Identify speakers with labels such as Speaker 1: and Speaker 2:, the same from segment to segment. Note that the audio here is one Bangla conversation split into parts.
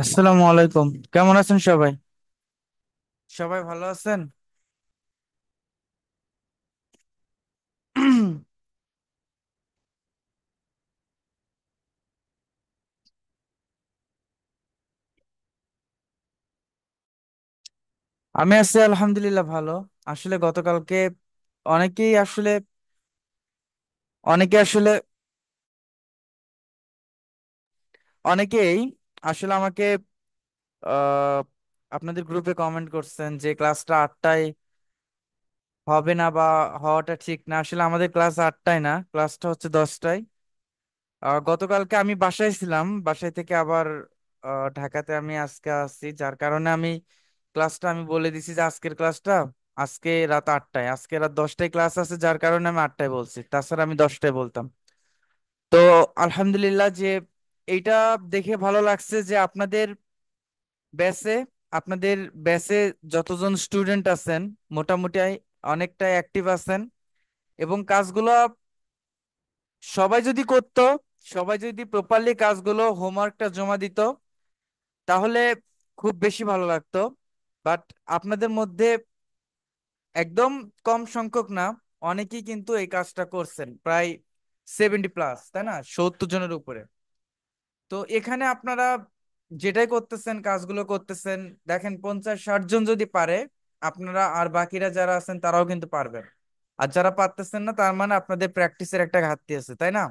Speaker 1: আসসালামু আলাইকুম। কেমন আছেন সবাই? সবাই ভালো আছেন? আমি আছি আলহামদুলিল্লাহ ভালো। আসলে গতকালকে অনেকেই আসলে অনেকে আসলে অনেকেই আসলে আমাকে আহ আপনাদের গ্রুপে কমেন্ট করছেন যে ক্লাসটা 8টায় হবে না বা হওয়াটা ঠিক না। আসলে আমাদের ক্লাস 8টায় না, ক্লাসটা হচ্ছে 10টায়। গতকালকে আমি বাসায় ছিলাম, বাসায় থেকে আবার ঢাকাতে আমি আজকে আসছি, যার কারণে আমি বলে দিছি যে আজকের ক্লাসটা আজকে রাত 8টায়, আজকে রাত 10টায় ক্লাস আছে, যার কারণে আমি 8টায় বলছি, তাছাড়া আমি 10টায় বলতাম। তো আলহামদুলিল্লাহ যে এইটা দেখে ভালো লাগছে যে ব্যাচে আপনাদের ব্যাচে যতজন স্টুডেন্ট আছেন মোটামুটি অনেকটা অ্যাক্টিভ আছেন, এবং কাজগুলো সবাই যদি করতো, সবাই যদি প্রপারলি কাজগুলো হোমওয়ার্কটা জমা দিত, তাহলে খুব বেশি ভালো লাগতো। বাট আপনাদের মধ্যে একদম কম সংখ্যক না, অনেকেই কিন্তু এই কাজটা করছেন, প্রায় 70+, তাই না, 70 জনের উপরে। তো এখানে আপনারা যেটাই করতেছেন, কাজগুলো করতেছেন, দেখেন 50-60 জন যদি পারে, আপনারা আর বাকিরা যারা আছেন তারাও কিন্তু পারবেন। আর যারা পারতেছেন না, তার মানে আপনাদের প্র্যাকটিসের একটা ঘাটতি আছে, তাই না?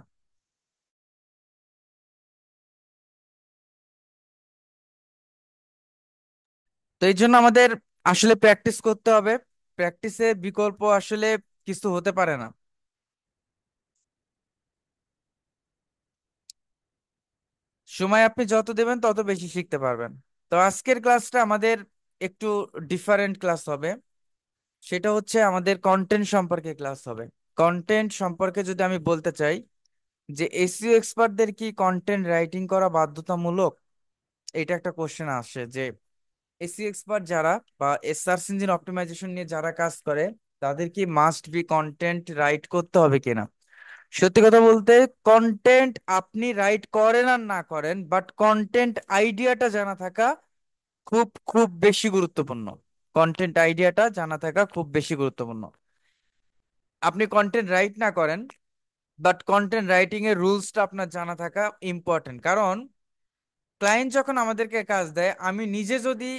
Speaker 1: তো এই জন্য আমাদের আসলে প্র্যাকটিস করতে হবে। প্র্যাকটিসের বিকল্প আসলে কিছু হতে পারে না। সময় আপনি যত দেবেন তত বেশি শিখতে পারবেন। তো আজকের ক্লাসটা আমাদের একটু ডিফারেন্ট ক্লাস হবে। সেটা হচ্ছে আমাদের কন্টেন্ট সম্পর্কে ক্লাস হবে। কন্টেন্ট সম্পর্কে যদি আমি বলতে চাই, যে এসইও এক্সপার্টদের কি কন্টেন্ট রাইটিং করা বাধ্যতামূলক? এটা একটা কোশ্চেন আসে যে এসইও এক্সপার্ট যারা বা সার্চ ইঞ্জিন অপটিমাইজেশন নিয়ে যারা কাজ করে, তাদের কি মাস্ট বি কন্টেন্ট রাইট করতে হবে কিনা? সত্যি কথা বলতে, কন্টেন্ট আপনি রাইট করেন আর না করেন, বাট কন্টেন্ট আইডিয়াটা জানা থাকা খুব খুব বেশি গুরুত্বপূর্ণ। কন্টেন্ট আইডিয়াটা জানা থাকা খুব বেশি গুরুত্বপূর্ণ। আপনি কন্টেন্ট রাইট না করেন, বাট কন্টেন্ট রাইটিং এর রুলসটা আপনার জানা থাকা ইম্পর্টেন্ট। কারণ ক্লায়েন্ট যখন আমাদেরকে কাজ দেয়, আমি নিজে যদি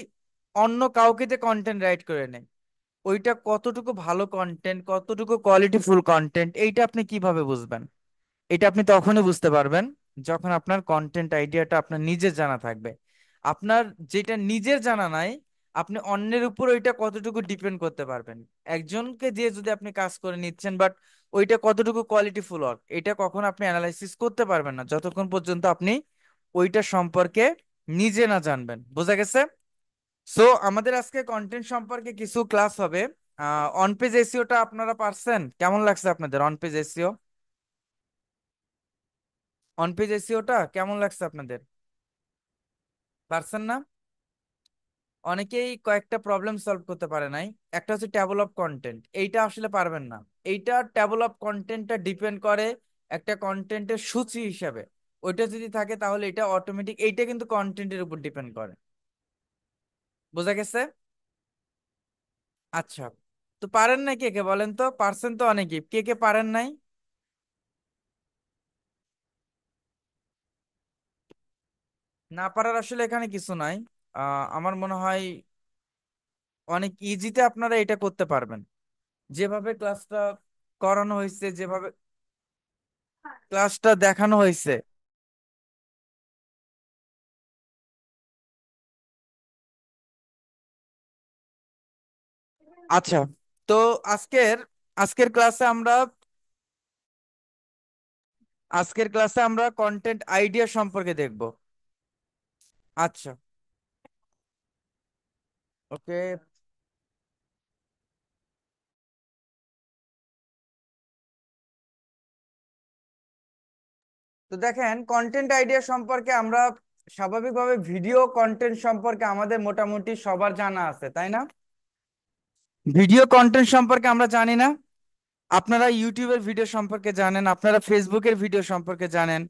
Speaker 1: অন্য কাউকে দিয়ে কন্টেন্ট রাইট করে নেই, ওইটা কতটুকু ভালো কন্টেন্ট, কতটুকু কোয়ালিটিফুল কন্টেন্ট, এইটা আপনি কিভাবে বুঝবেন? এটা আপনি তখনই বুঝতে পারবেন যখন আপনার কন্টেন্ট আইডিয়াটা আপনার নিজের জানা থাকবে। আপনার যেটা নিজের জানা নাই, আপনি অন্যের উপর ওইটা কতটুকু ডিপেন্ড করতে পারবেন? একজনকে দিয়ে যদি আপনি কাজ করে নিচ্ছেন, বাট ওইটা কতটুকু কোয়ালিটিফুল ওয়ার্ক, এটা কখন আপনি অ্যানালাইসিস করতে পারবেন না যতক্ষণ পর্যন্ত আপনি ওইটা সম্পর্কে নিজে না জানবেন। বোঝা গেছে? সো আমাদের আজকে কন্টেন্ট সম্পর্কে কিছু ক্লাস হবে। অন পেজ এসইওটা আপনারা পারছেন? কেমন লাগছে আপনাদের on page SEO? On page এসইওটা কেমন লাগছে আপনাদের? পারছেন না? অনেকেই কয়েকটা প্রবলেম সলভ করতে পারে নাই। একটা হচ্ছে টেবল অফ কন্টেন্ট, এইটা আসলে পারবেন না। এইটা টেবল অফ কন্টেন্টটা ডিপেন্ড করে একটা কন্টেন্টের সূচি হিসাবে। ওইটা যদি থাকে তাহলে এটা অটোমেটিক, এইটা কিন্তু কন্টেন্টের উপর ডিপেন্ড করে। বোঝা গেছে? আচ্ছা, তো পারেন নাই কে কে বলেন তো? পারছেন তো অনেকেই, কে কে পারেন নাই? না পারার আসলে এখানে কিছু নাই। আমার মনে হয় অনেক ইজিতে আপনারা এটা করতে পারবেন, যেভাবে ক্লাসটা করানো হয়েছে, যেভাবে ক্লাসটা দেখানো হয়েছে। আচ্ছা, তো আজকের আজকের ক্লাসে আমরা আজকের ক্লাসে আমরা কন্টেন্ট আইডিয়া সম্পর্কে দেখব। আচ্ছা, ওকে। তো দেখেন, কন্টেন্ট আইডিয়া সম্পর্কে আমরা স্বাভাবিকভাবে ভিডিও কন্টেন্ট সম্পর্কে আমাদের মোটামুটি সবার জানা আছে, তাই না? ভিডিও কন্টেন্ট সম্পর্কে আমরা জানি না? আপনারা ইউটিউবের ভিডিও সম্পর্কে জানেন, আপনারা ফেসবুকের ভিডিও সম্পর্কে জানেন,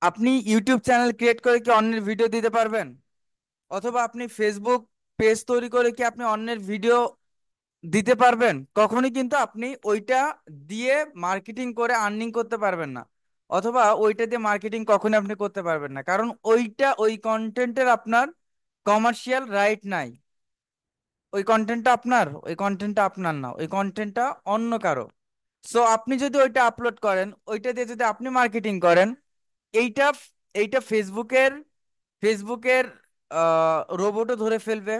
Speaker 1: আপনি ইউটিউব চ্যানেল ক্রিয়েট করে কি অন্যের ভিডিও দিতে পারবেন? অথবা আপনি ফেসবুক পেজ তৈরি করে কি আপনি অন্যের ভিডিও দিতে পারবেন? কখনই কিন্তু আপনি ওইটা দিয়ে মার্কেটিং করে আর্নিং করতে পারবেন না, অথবা ওইটা দিয়ে মার্কেটিং কখনই আপনি করতে পারবেন না, কারণ ওইটা ওই কন্টেন্টের আপনার কমার্শিয়াল রাইট নাই। ওই কন্টেন্টটা আপনার না, ওই কন্টেন্টটা অন্য কারো। সো আপনি যদি ওইটা আপলোড করেন, ওইটা দিয়ে যদি আপনি মার্কেটিং করেন, এইটা এইটা ফেসবুকের রোবটও ধরে ফেলবে।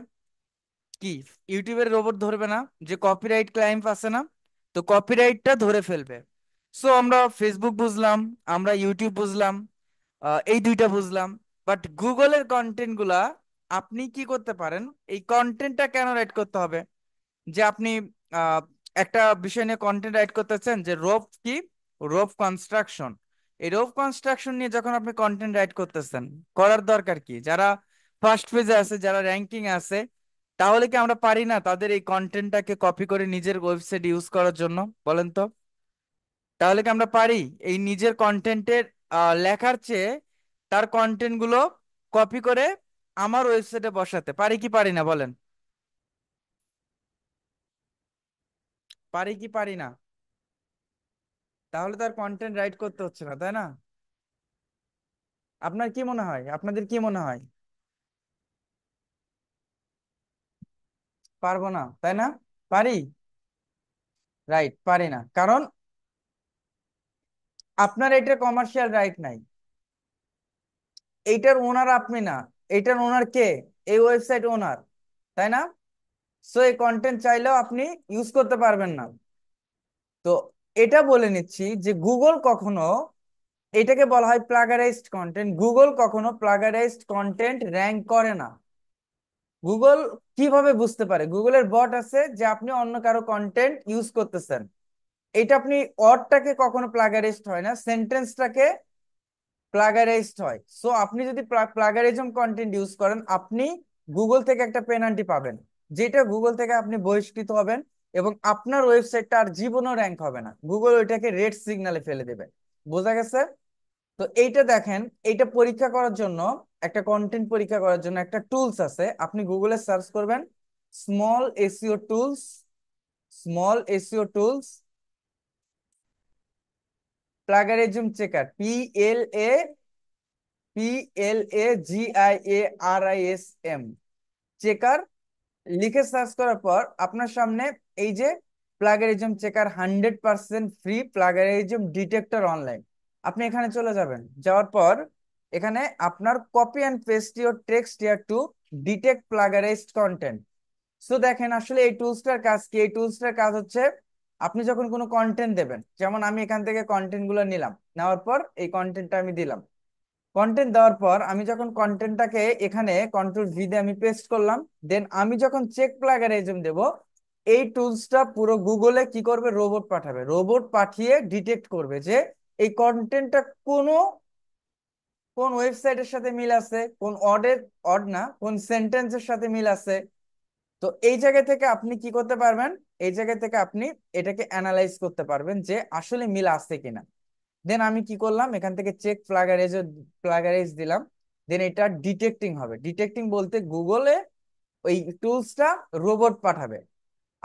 Speaker 1: কি, ইউটিউবের রোবট ধরবে না? যে কপিরাইট ক্লাইম আছে না, তো কপিরাইটটা ধরে ফেলবে। সো আমরা ফেসবুক বুঝলাম, আমরা ইউটিউব বুঝলাম, এই দুইটা বুঝলাম। বাট গুগলের কন্টেন্ট গুলা আপনি কি করতে পারেন? এই কন্টেন্টটা কেন রাইট করতে হবে? যে আপনি আহ, একটা বিষয় নিয়ে কন্টেন্ট রাইট করতেছেন, যে রোপ কি, রোপ কনস্ট্রাকশন। এই রোপ কনস্ট্রাকশন নিয়ে যখন আপনি কন্টেন্ট রাইট করতেছেন, করার দরকার কি? যারা ফার্স্ট পেজে আছে, যারা র্যাঙ্কিং আছে, তাহলে কি আমরা পারি না তাদের এই কন্টেন্টটাকে কপি করে নিজের ওয়েবসাইট ইউজ করার জন্য? বলেন তো। তাহলে কি আমরা পারি এই নিজের কন্টেন্টের লেখার চেয়ে তার কন্টেন্ট গুলো কপি করে আমার ওয়েবসাইটে বসাতে? পারি কি পারি না বলেন? পারি কি পারি না? তাহলে তার কন্টেন্ট রাইট করতে হচ্ছে না, তাই না? আপনার কি মনে হয়, আপনাদের কি মনে হয়? পারবো না, তাই না? পারি। রাইট, পারি না, কারণ আপনার এটা কমার্শিয়াল রাইট নাই। এইটার ওনার আপনি না, এইটার ওনার কে? এই ওয়েবসাইট ওনার, তাই না? সো এই কন্টেন্ট চাইলেও আপনি ইউজ করতে পারবেন না। তো এটা বলে নিচ্ছি যে গুগল কখনো, এটাকে বলা হয় প্লাগারাইজড কন্টেন্ট, গুগল কখনো প্লাগারাইজড কন্টেন্ট র্যাঙ্ক করে না। গুগল কিভাবে বুঝতে পারে? গুগলের বট আছে যে আপনি অন্য কারো কন্টেন্ট ইউজ করতেছেন। এটা আপনি ওয়ার্ডটাকে কখনো প্লাগারিস্ট হয় না, সেন্টেন্সটাকে প্লাগারাইজড হয়। সো আপনি যদি প্লাগারিজম কন্টেন্ট ইউজ করেন, আপনি গুগল থেকে একটা পেনাল্টি পাবেন, যেটা গুগল থেকে আপনি বহিষ্কৃত হবেন, এবং আপনার ওয়েবসাইটটা আর জীবনও র্যাঙ্ক হবে না, গুগল ওইটাকে রেড সিগনালে ফেলে দেবে। বোঝা গেছে? তো এইটা দেখেন, এইটা পরীক্ষা করার জন্য, একটা কন্টেন্ট পরীক্ষা করার জন্য একটা টুলস আছে। আপনি গুগলে সার্চ করবেন small SEO tools, small SEO tools plagiarism checker, PLAGIARISM checker লিখে সার্চ করার পর আপনার সামনে এই যে plagiarism checker 100% free plagiarism detector online, আপনি এখানে চলে যাবেন। যাওয়ার পর এখানে আপনার copy and paste your text here to detect plagiarized content. So দেখেন, আসলে এই টুলসটার কাজ কি? এই টুলসটার কাজ হচ্ছে, আপনি যখন কোনো কন্টেন্ট দেবেন, যেমন আমি এখান থেকে কন্টেন্ট গুলো নিলাম, নেওয়ার পর এই কন্টেন্টটা আমি দিলাম। কন্টেন্ট দেওয়ার পর আমি যখন কন্টেন্টটাকে এখানে কন্ট্রোল ভি দিয়ে আমি পেস্ট করলাম, দেন আমি যখন চেক প্লাগারিজম দেব, এই টুলসটা পুরো গুগলে কি করবে? রোবট পাঠাবে। রোবট পাঠিয়ে ডিটেক্ট করবে যে এই কন্টেন্টটা কোনো কোন ওয়েবসাইটের সাথে মিল আছে, কোন অড না, কোন সেন্টেন্সের সাথে মিল আছে। তো এই জায়গা থেকে আপনি কি করতে পারবেন? এই জায়গা থেকে আপনি এটাকে অ্যানালাইজ করতে পারবেন যে আসলে মিল আছে কিনা। দেন আমি কি করলাম, এখান থেকে চেক প্লাগারাইজ দিলাম। দেন এটা ডিটেক্টিং হবে। ডিটেক্টিং বলতে গুগলে ওই টুলসটা রোবট পাঠাবে।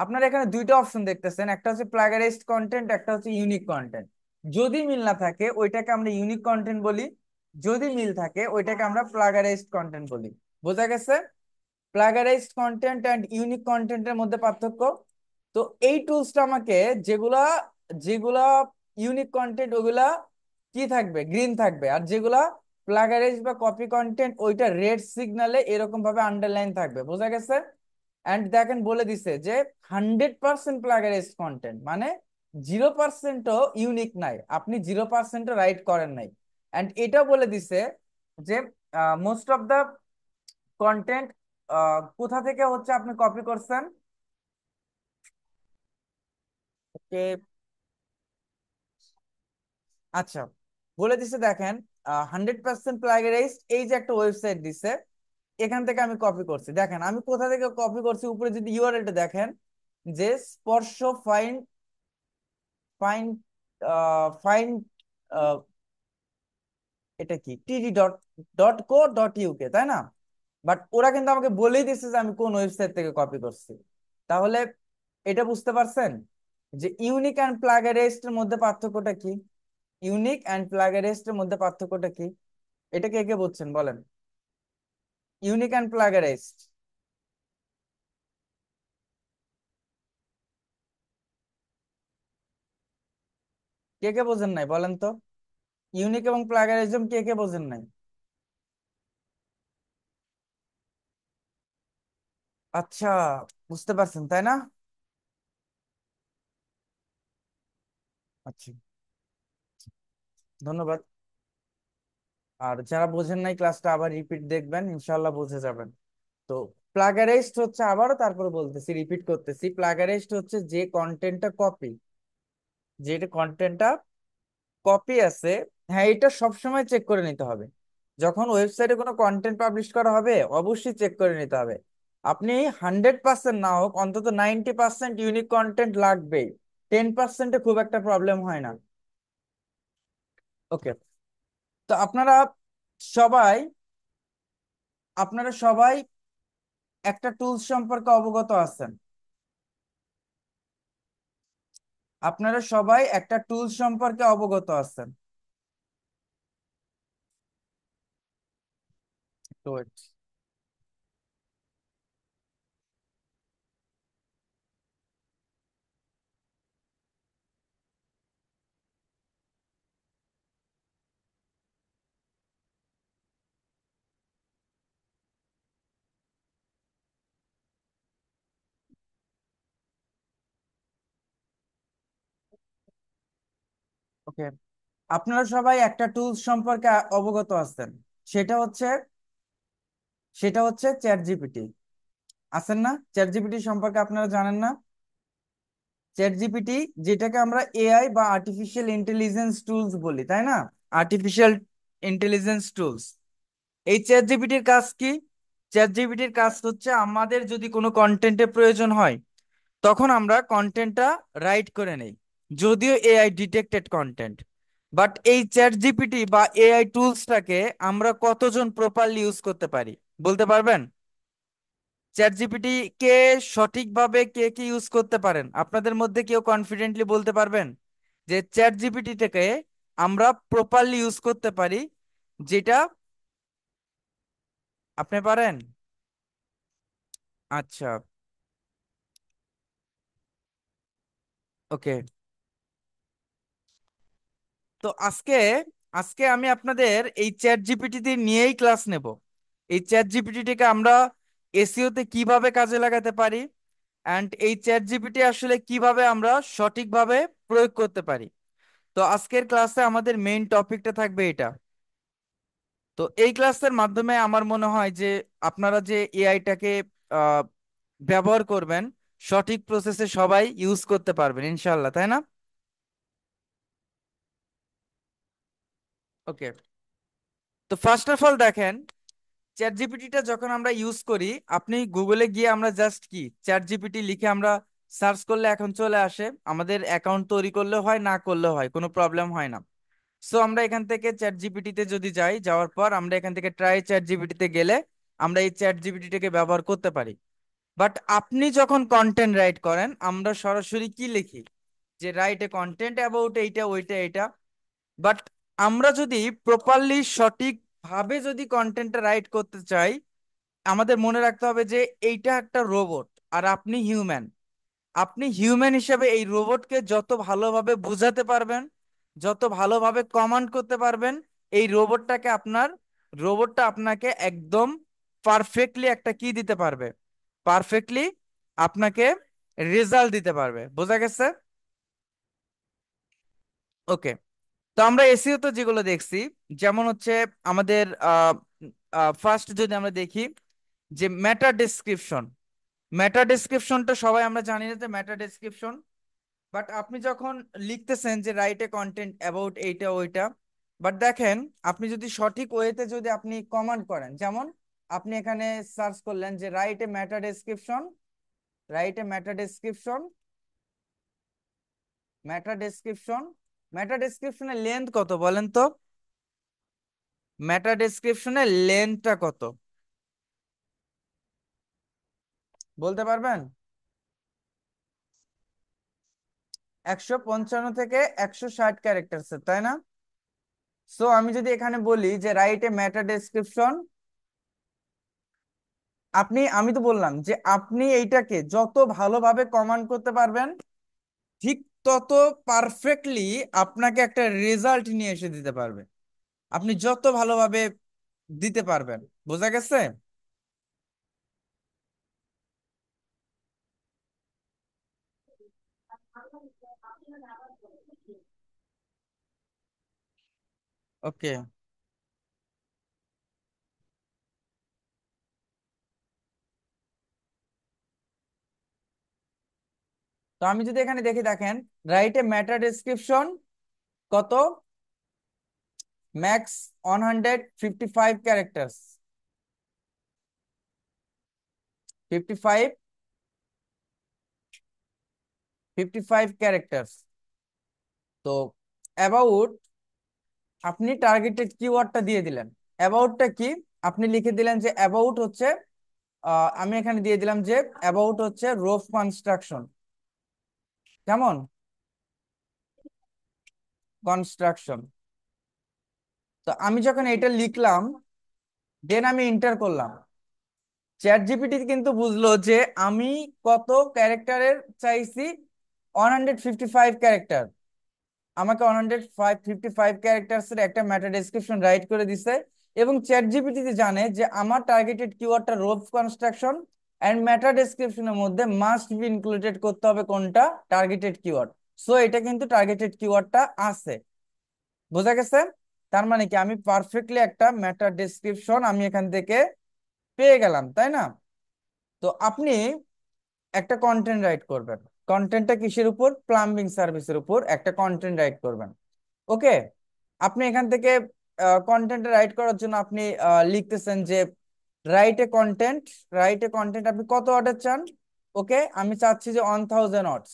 Speaker 1: আপনারা এখানে দুইটা অপশন দেখতেছেন, একটা হচ্ছে প্লাগারাইজড কন্টেন্ট, একটা হচ্ছে ইউনিক কন্টেন্ট। যদি মিল না থাকে ওইটাকে আমরা ইউনিক কন্টেন্ট বলি, যদি মিল থাকে ওইটাকে আমরা প্লাগারাইজড কন্টেন্ট বলি। বোঝা গেছে? প্লাগারাইজড কন্টেন্ট অ্যান্ড ইউনিক কন্টেন্টের মধ্যে পার্থক্য। তো এই টুলসটা আমাকে, যেগুলা যেগুলা ইউনিক কন্টেন্ট ওগুলা কি থাকবে? গ্রিন থাকবে। আর যেগুলা প্লাগারাইজ বা কপি কন্টেন্ট, ওইটা রেড সিগনালে এরকম ভাবে আন্ডারলাইন থাকবে। বোঝা গেছে? এন্ড দেখেন বলে দিছে যে 100% প্লাগারাইজ কন্টেন্ট মানে 0%ও ইউনিক নাই, আপনি 0%ও রাইট করেন নাই। এন্ড এটা বলে দিছে যে মোস্ট অফ দা কন্টেন্ট কোথা থেকে হচ্ছে আপনি কপি করছেন। ওকে, আচ্ছা, বলে দিছে দেখেন 100% প্লাগারাইজড, এই যে একটা ওয়েবসাইট দিছে, এখান থেকে আমি কপি করছি। দেখেন আমি কোথা থেকে কপি করছি, উপরে যদি ইউআরএলটা দেখেন, যে স্পর্শ ফাইন ফাইন ফাইন এটা কি টিডি dot dot co dot UK, তাই না? বাট ওরা কিন্তু আমাকে বলেই দিচ্ছে যে আমি কোন ওয়েবসাইট থেকে কপি করছি। তাহলে এটা বুঝতে পারছেন যে ইউনিক অ্যান্ড প্লাগারিস্ট এর মধ্যে পার্থক্যটা কি? ইউনিক অ্যান্ড প্লাগারিস্ট এর মধ্যে পার্থক্যটা কি? এটা কে কে বুঝছেন বলেন? ইউনিক অ্যান্ড প্লাগারিস্ট কে কে বোঝেন নাই বলেন তো? ইউনিক এবং প্লাগারিজম কে কে বোঝেন নাই? আচ্ছা, বুঝতে পারছেন তাই না? আচ্ছা, ধন্যবাদ। আর যারা বোঝেন নাই ক্লাসটা আবার রিপিট দেখবেন, ইনশাল্লাহ বুঝে যাবেন। তো প্লাগারাইজড হচ্ছে, আবারও তারপরে বলতেছি, রিপিট করতেছি, প্লাগারাইজড হচ্ছে যে কন্টেন্টটা কপি, যেটা কন্টেন্টটা কপি আছে। হ্যাঁ, এটা সবসময় চেক করে নিতে হবে। যখন ওয়েবসাইটে কোনো কন্টেন্ট পাবলিশ করা হবে অবশ্যই চেক করে নিতে হবে। আপনি 100% না হোক, অন্তত 90% ইউনিক কন্টেন্ট লাগবেই। 10%-এ খুব একটা প্রবলেম হয় না। ওকে। তো সবাই আপনারা সবাই একটা টুলস সম্পর্কে অবগত আছেন। আপনারা সবাই একটা টুলস সম্পর্কে অবগত আছেন। তো ওকে, আপনারা সবাই একটা টুলস সম্পর্কে অবগত আছেন। সেটা হচ্ছে সেটা হচ্ছে চ্যাট জিপিটি। আছেন না? চ্যাট জিপিটি সম্পর্কে আপনারা জানেন না? চ্যাট জিপিটি, যেটাকে আমরা এআই বা আর্টিফিশিয়াল ইন্টেলিজেন্স টুলস বলি, তাই না? Artificial intelligence tools. এই চ্যাট জিপিটির কাজ কি? চ্যাট জিপিটির কাজ হচ্ছে আমাদের যদি কোনো কন্টেন্টের প্রয়োজন হয় তখন আমরা কন্টেন্টটা রাইট করে নেই, যদিও এআই ডিটেক্টেড কন্টেন্ট। বাট এই চ্যাট জিপিটি বা এআই টুলসটাকে আমরা কতজন প্রপারলি ইউজ করতে পারি বলতে পারবেন? চ্যাট জিপিটি কে সঠিকভাবে কে কি ইউজ করতে পারেন আপনাদের মধ্যে কেউ কনফিডেন্টলি বলতে পারবেন যে চ্যাট জিপিটিটাকে আমরা প্রপারলি ইউজ করতে পারি? যেটা আপনি পারেন? আচ্ছা, ওকে। তো আজকে আমি আপনাদের এই চ্যাট জিপিটি নিয়েই ক্লাস নেব। এই চ্যাট জিপিটিকে আমরা এসইও তে কিভাবে কাজে লাগাতে পারি, অ্যান্ড এই চ্যাট জিপিটি আসলে কিভাবে আমরা সঠিকভাবে প্রয়োগ করতে পারি। তো আজকের ক্লাসে আমাদের মেইন টপিকটা থাকবে এটা। তো এই ক্লাসের মাধ্যমে আমার মনে হয় যে আপনারা যে এআইটাকে ব্যবহার করবেন সঠিক প্রসেসে সবাই ইউজ করতে পারবেন ইনশাল্লাহ, তাই না? ওকে। তো ফার্স্ট অফ অল দেখেন, চ্যাট জিপিটিটা যখন আমরা ইউজ করি, আপনি গুগলে গিয়ে আমরা জাস্ট কি চ্যাট জিপিটি লিখে আমরা সার্চ করলে এখন চলে আসে। আমাদের অ্যাকাউন্ট তৈরি করলে হয়, না করলে হয়, কোনো প্রবলেম হয় না। সো আমরা এখান থেকে চ্যাট জিপিটিতে যদি যাই, যাওয়ার পর আমরা এখান থেকে ট্রাই চ্যাট জিপিটিতে গেলে আমরা এই চ্যাট জিপিটিটাকে ব্যবহার করতে পারি। বাট আপনি যখন কন্টেন্ট রাইট করেন আমরা সরাসরি কি লিখি যে রাইট এ কন্টেন্ট অ্যাবাউট এইটা ওইটা এটা। বাট আমরা যদি প্রপারলি সঠিকভাবে যদি কন্টেন্টটা রাইট করতে চাই, আমাদের মনে রাখতে হবে যে এইটা একটা রোবট আর আপনি হিউম্যান। আপনি হিউম্যান হিসেবে এই রোবটকে যত ভালোভাবে বোঝাতে পারবেন, যত ভালোভাবে কমান্ড করতে পারবেন, এই রোবটটা আপনাকে একদম পারফেক্টলি একটা কি দিতে পারবে, পারফেক্টলি আপনাকে রেজাল্ট দিতে পারবে। বোঝা গেছে? ওকে। তো আমরা এসইও তো যেগুলো দেখছি, যেমন হচ্ছে আমাদের ফার্স্ট যদি আমরা দেখি যে মেটা ডেসক্রিপশন। মেটা ডেসক্রিপশনটা সবাই আমরা জানি না যে মেটা ডেসক্রিপশন। বাট আপনি যখন লিখতেছেন যে রাইট এ কন্টেন্ট অ্যাবাউট এইটা ওইটা, বাট দেখেন আপনি যদি সঠিক ওয়েতে যদি আপনি কমান্ড করেন, যেমন আপনি এখানে সার্চ করলেন যে write a meta description, write a meta description, meta description. Meta ডেসক্রিপশনের লেন্থ কত বলেন তো? মেটা ডেসক্রিপশনের লেন্থটা কত বলতে পারবেন? 155 থেকে 160 ক্যারেক্টার, তাই না? সো আমি যদি এখানে বলি যে রাইট এ মেটা ডেসক্রিপশন, আমি তো বললাম যে আপনি এইটাকে যত ভালোভাবে কমান্ড করতে পারবেন, ঠিক তত পারফেক্টলি আপনাকে একটা রেজাল্ট নিয়ে এসে দিতে পারবে। আপনি যত ভালোভাবে দিতে পারবেন। বোঝা গেছে? ওকে। তো আমি যদি এখানে দেখি, দেখেন, রাইট এ মেটা ডেসক্রিপশন কত, ম্যাক্স 155 ক্যারেক্টার্স, 55, 55 ক্যারেক্টার্স। তো অ্যাবাউট, আপনি টার্গেটেড কিওয়ার্ডটা দিয়ে দিলেন। অ্যাবাউটটা কি? আপনি লিখে দিলেন যে অ্যাবাউট হচ্ছে, আমি এখানে দিয়ে দিলাম যে অ্যাবাউট হচ্ছে রোফ কনস্ট্রাকশন। কেমন? কনস্ট্রাকশন। তো আমি যখন এটা লিখলাম, দেন আমি এন্টার করলাম, চ্যাট জিপিটি কিন্তু বুঝলো যে আমি কত ক্যারেক্টারের চাইছি, 155 ক্যারেক্টার। আমাকে 155 ক্যারেক্টার্স এর একটা মেটা ডেসক্রিপশন রাইট করে দিছে। এবং চ্যাট জিপিটি জানে যে আমার টার্গেটেড কিওয়ার্ডটা রোপ কনস্ট্রাকশন এন্ড মেটা ডেসক্রিপশনের মধ্যে মাস্ট বি ইনক্লুডেড করতে হবে কোনটা, টার্গেটেড কিওয়ার্ড। সো এটা কিন্তু টার্গেটেড কিওয়ার্ডটা আছে। বোঝা গেছে? তার মানে কি আমি পারফেক্টলি একটা মেটা ডেসক্রিপশন আমি এখান থেকে পেয়ে গেলাম, তাই না? তো আপনি একটা কন্টেন্ট রাইট করবেন। কন্টেন্টটা কিসের উপর? প্লাম্বিং সার্ভিসের উপর একটা কন্টেন্ট রাইট করবেন। ওকে। আপনি এখান থেকে কন্টেন্ট রাইট করার জন্য আপনি লিখতেছেন যে write a content. Write a content আপনি কত অর্ডার চান? ওকে, আমি চাচ্ছি যে 1000 words.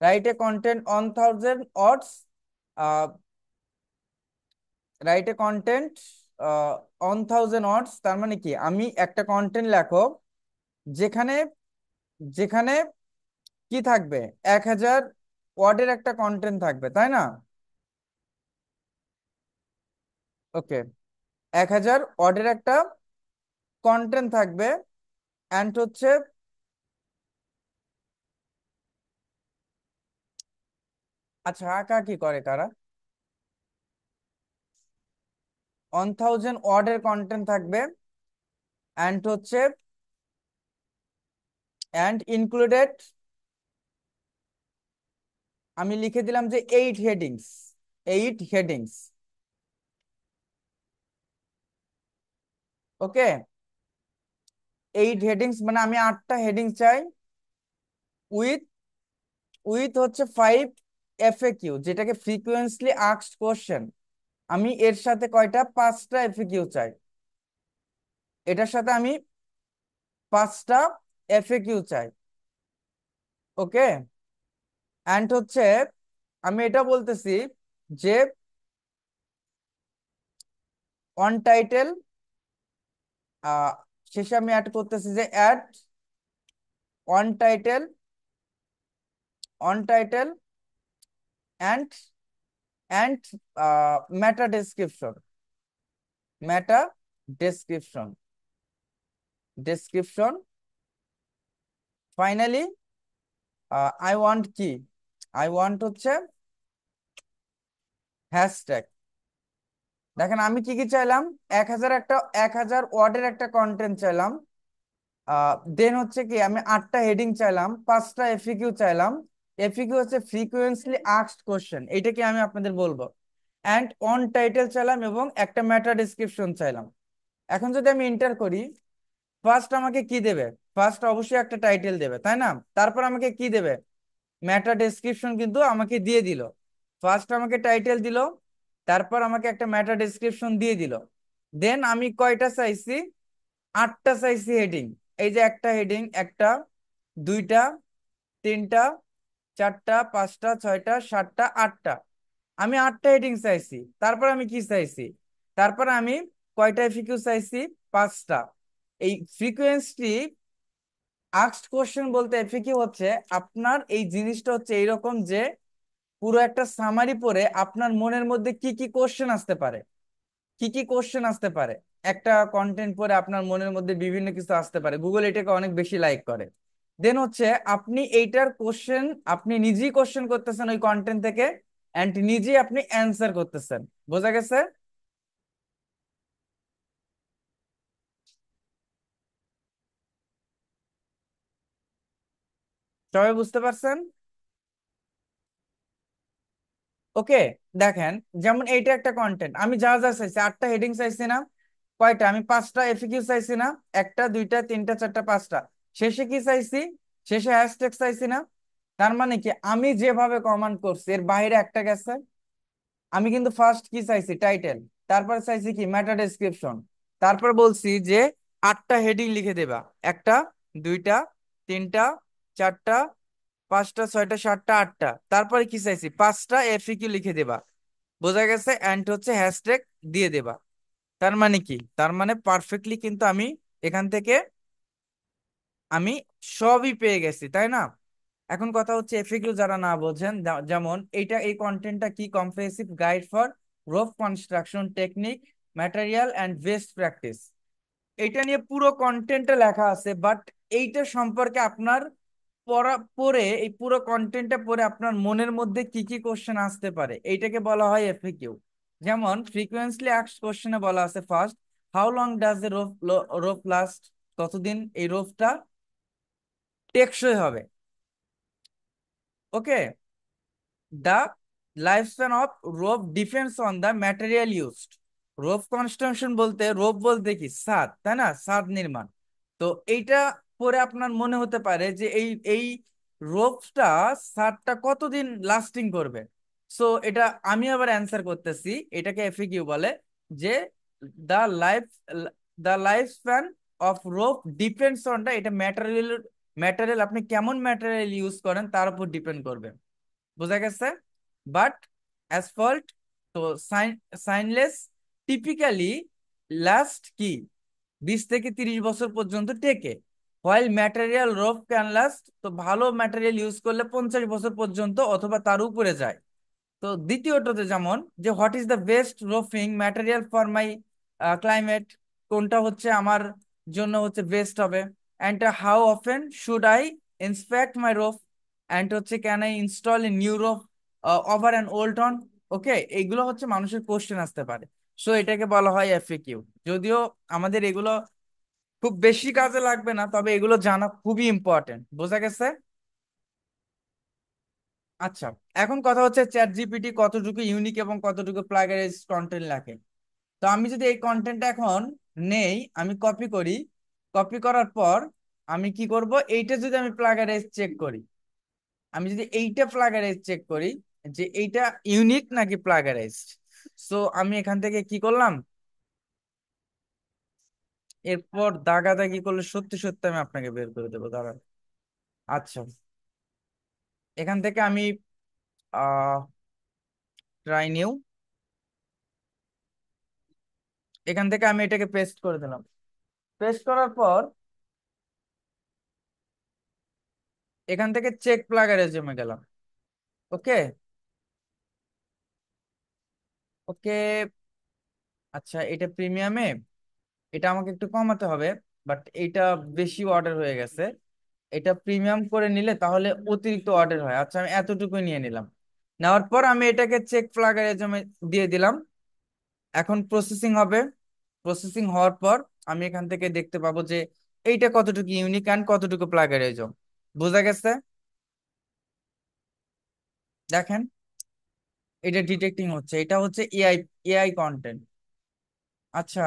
Speaker 1: Write a content 1000 words. Write a content 1000 words, তার মানে কি আমি একটা কন্টেন্ট লেখো যেখানে যেখানে কি থাকবে, 1000 ওয়ার্ডের একটা কন্টেন্ট থাকবে, তাই না? ওকে, 1000 ওয়ার্ডের একটা কন্টেন্ট থাকবে। অ্যান্ড হচ্ছে, আচ্ছা আঁকা কি করে কারা? 1000 ওয়ার্ডের কন্টেন্ট থাকবে। অ্যান্ড হচ্ছে, অ্যান্ড ইনক্লুডেড, আমি লিখে দিলাম যে 8 হেডিংস। 8 হেডিংস। ওকে। 8 হেডিংস মানে আমি 8টা হেডিং চাই। উইথ উইথ হচ্ছে 5 এফএকিউ, যেটাকে ফ্রিকুয়েন্টলি আস্কড কোশ্চেন। আমি এর সাথে কয়টা, 5টা এফএকিউ চাই। এটার সাথে আমি 5টা এফএকিউ চাই। ওকে। অ্যান্ড হচ্ছে, আমি এটা বলতেছি যে অন টাইটেল, শেষে আমি অ্যাড করতেছি যে add on title, on title and and meta description, meta description, description. Finally I want কি, আই ওয়ান্ট হচ্ছে হ্যাশট্যাগ। দেখেন আমি কি কি চাইলাম, 1000 ওয়ার্ডের একটা কন্টেন্ট চাইলাম। দেন হচ্ছে কি আমি 8টা হেডিং চাইলাম, 5টা এফিকিউ চাইলাম। এফিকিউ হচ্ছে ফ্রিকুয়েন্টলি আস্কড কোশ্চেন, এটা কি আমি আপনাদের বলবো। অ্যান্ড অন টাইটেল চাইলাম এবং একটা মেটা ডেসক্রিপশন চাইলাম। এখন যদি আমি এন্টার করি, ফার্স্ট আমাকে কি দেবে? ফার্স্ট অবশ্যই একটা টাইটেল দেবে, তাই না? তারপর আমাকে কি দেবে? মেটা ডেসক্রিপশন কিন্তু আমাকে দিয়ে দিল। ফার্স্ট আমাকে টাইটেল দিল, তারপর আমাকে একটা মেটা ডেসক্রিপশন দিয়ে দিল। দেন আমি কয়টা চাইছি? 8টা চাইছি হেডিং। এই যে একটা হেডিং, একটা, দুইটা, তিনটা, চারটা, পাঁচটা, ছয়টা, সাতটা, আটটা। আমি 8টা হেডিং চাইছি। তারপর আমি কি চাইছি? তারপর আমি কয়টা এফিকিউ চাইছি? 5টা। এই ফ্রিকোয়েন্সি আস্কড কোশ্চেন বলতে এফিকিউ হচ্ছে আপনার এই জিনিসটা হচ্ছে এইরকম যে পুরো একটা সামারি পড়ে আপনার মনের মধ্যে কি কি কোশ্চেন আসতে পারে, কি কি কোশ্চেন আসতে পারে। একটা কন্টেন্ট পড়ে আপনার মনের মধ্যে বিভিন্ন কিছু আসতে পারে, গুগল এটাকে অনেক বেশি লাইক করে। দেন হচ্ছে আপনি এইটার কোশ্চেন, আপনি নিজেই কোশ্চেন করতেছেন ওই কন্টেন্ট থেকে, অ্যান্ড নিজেই আপনি অ্যান্সার করতেছেন। বোঝা গেছে? সবাই বুঝতে পারছেন? ওকে। দেখেন, যেমন এইটা একটা কন্টেন্ট, আমি যা যা চাইছি 8টা হেডিং চাইছি না? কয়টা? আমি 5টা এফিকিউ চাইছি না? একটা, দুইটা, তিনটা, চারটা, 5টা। শেষে কি চাইছি? শেষে হ্যাশট্যাগ চাইছি না? তার মানে কি আমি যেভাবে কমান্ড করছি এর বাইরে একটা গেছে? আমি কিন্তু ফার্স্ট কি চাইছি? টাইটেল। তারপর চাইছি কি? মেটা ডেসক্রিপশন। তারপর বলছি যে 8টা হেডিং লিখে দেবা। একটা, দুইটা, তিনটা, চারটা, 5টা, 6টা, 7টা, 8টা। তারপরে কি চাইছি? 5টা এফিকিউ লিখে দেবা। বোঝা গেছে? অ্যান্ড হচ্ছে হ্যাশট্যাগ দিয়ে দেবা। তার মানে কি? তার মানে পারফেক্টলি কিন্তু আমি এখান থেকে আমি সবই পেয়ে গেছি, তাই না? এখন কথা হচ্ছে এফএকিউ যারা না বোঝেন, যেমন এইটা, এই কন্টেন্টটা কি? Comprehensive guide for rope construction technique, material and best practice. এইটা নিয়ে পুরো কন্টেন্টে লেখা আছে, বাট এইটা সম্পর্কে আপনার পড়ে, এই পুরো কন্টেন্টটা পড়ে আপনার মনের মধ্যে কি কি কোশ্চেন আসতে পারে এইটাকে বলা হয় এফএকিউ। যেমন ফ্রিকুয়েন্টলি আস্কড কোশ্চেনে বলা আছে first, how long does the rope rope last? কতদিন এই রোপটা টেকসই হবে? ওকে। The lifespan of rope depends on the material used. Rope construction বলতে, রোপ বলতে কি? ছাদ, তাই না? ছাদ নির্মাণ। তো এইটা পরে আপনার মনে হতে পারে যে এই এই রোপটা, ছাদটা কতদিন লাস্টিং করবে। সো এটা আমি আবার অ্যান্সার করতেছি, এটাকে এফএকিউ বলে যে the life the life span of rope depends on the, এটা ম্যাটেরিয়াল, ম্যাটেরিয়াল আপনি কেমন ম্যাটেরিয়াল ইউজ করেন তার উপর ডিপেন্ড করবে। বোঝা গেছে? বাট অ্যাসফল্ট, তো সাইনলেস টিপিক্যালি লাস্ট কি 20 থেকে 30 বছর পর্যন্ত টেকে। While material rope can last, তো ভালো ম্যাটেরিয়াল ইউজ করলে 50 বছর পর্যন্ত অথবা তার উপরে যায়। তো দ্বিতীয়টাতে যেমন যে what is the best roofing material for my climate, কোনটা হচ্ছে আমার জন্য হচ্ছে বেস্ট হবে। And how often should I inspect my roof, and হচ্ছে can I install a new roof over an old one. Okay, এইগুলো হচ্ছে মানুষের কোশ্চেন আসতে পারে। সো এটাকে বলা হয় এফএকিউ। যদিও আমাদের এগুলো খুব বেশি কাজে লাগবে না, তবে এগুলো জানা খুবই ইম্পর্টেন্ট। বোঝা গেছে? আচ্ছা, এখন কথা হচ্ছে চ্যাট জিপিটি কতটুকু ইউনিক এবং কতটুকু প্লাগারাইজ কন্টেন্ট লেখে। তো আমি যদি এই কন্টেন্টটা এখন নেই, আমি কপি করি, কপি করার পর আমি কি করব? এইটা যদি আমি প্লাগারাইজ চেক করি, আমি যদি এইটা প্লাগারাইজ চেক করি যে এইটা ইউনিক নাকি প্লাগারাইজড। সো আমি এখান থেকে কি করলাম? এরপর দাগাদাগি করলে সত্যি সত্যি আমি আপনাকে বের করে দেবো, দাঁড়ান। আচ্ছা, এখান থেকে আমি আহ ট্রাই নিউ, এখান থেকে আমি এটাকে পেস্ট করে দিলাম। পেস্ট করার পর এখান থেকে চেক প্লাগারিজমে গেলাম। ওকে। ওকে। আচ্ছা, এটা প্রিমিয়ামে, এটা আমাকে একটু কমাতে হবে, বাট এইটা বেশি অর্ডার হয়ে গেছে। এটা প্রিমিয়াম করে নিলে তাহলে অতিরিক্ত অর্ডার হয়। আচ্ছা, আমি এতটুকু নিয়ে নিলাম। নেওয়ার পর আমি এটাকে চেক প্লাগারিজমে দিয়ে দিলাম। এখন প্রসেসিং হবে। প্রসেসিং হওয়ার পর আমি এখান থেকে দেখতে পাবো যে এইটা কতটুকু ইউনিক অ্যান্ড কতটুকু প্লাগারিজম। বোঝা গেছে? দেখেন, এটা ডিটেক্টিং হচ্ছে, এটা হচ্ছে এআই, এআই কন্টেন্ট। আচ্ছা,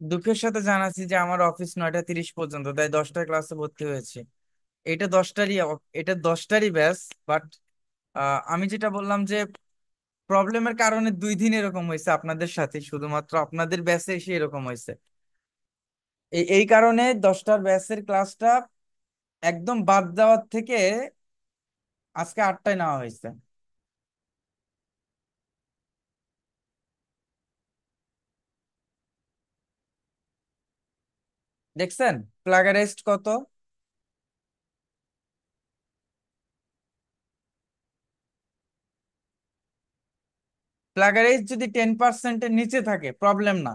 Speaker 1: দুঃখের সাথে জানাচ্ছি যে আমার অফিস 9টা 30 পর্যন্ত, তাই 10টার ক্লাসে ভর্তি হয়েছে। এটা 10টারই, এটা 10টারই ব্যাস। বাট আমি যেটা বললাম যে প্রবলেমের কারণে 2 দিন এরকম হয়েছে আপনাদের সাথে, শুধুমাত্র আপনাদের ব্যাচে এসে এরকম হয়েছে। এই কারণে 10টার ব্যাচের ক্লাসটা একদম বাদ দেওয়ার থেকে আজকে 8টায় নেওয়া হয়েছে। দেখছেন প্লাগারাইজড কত? প্লাগারাইজ যদি 10%-এর নিচে থাকে প্রবলেম না,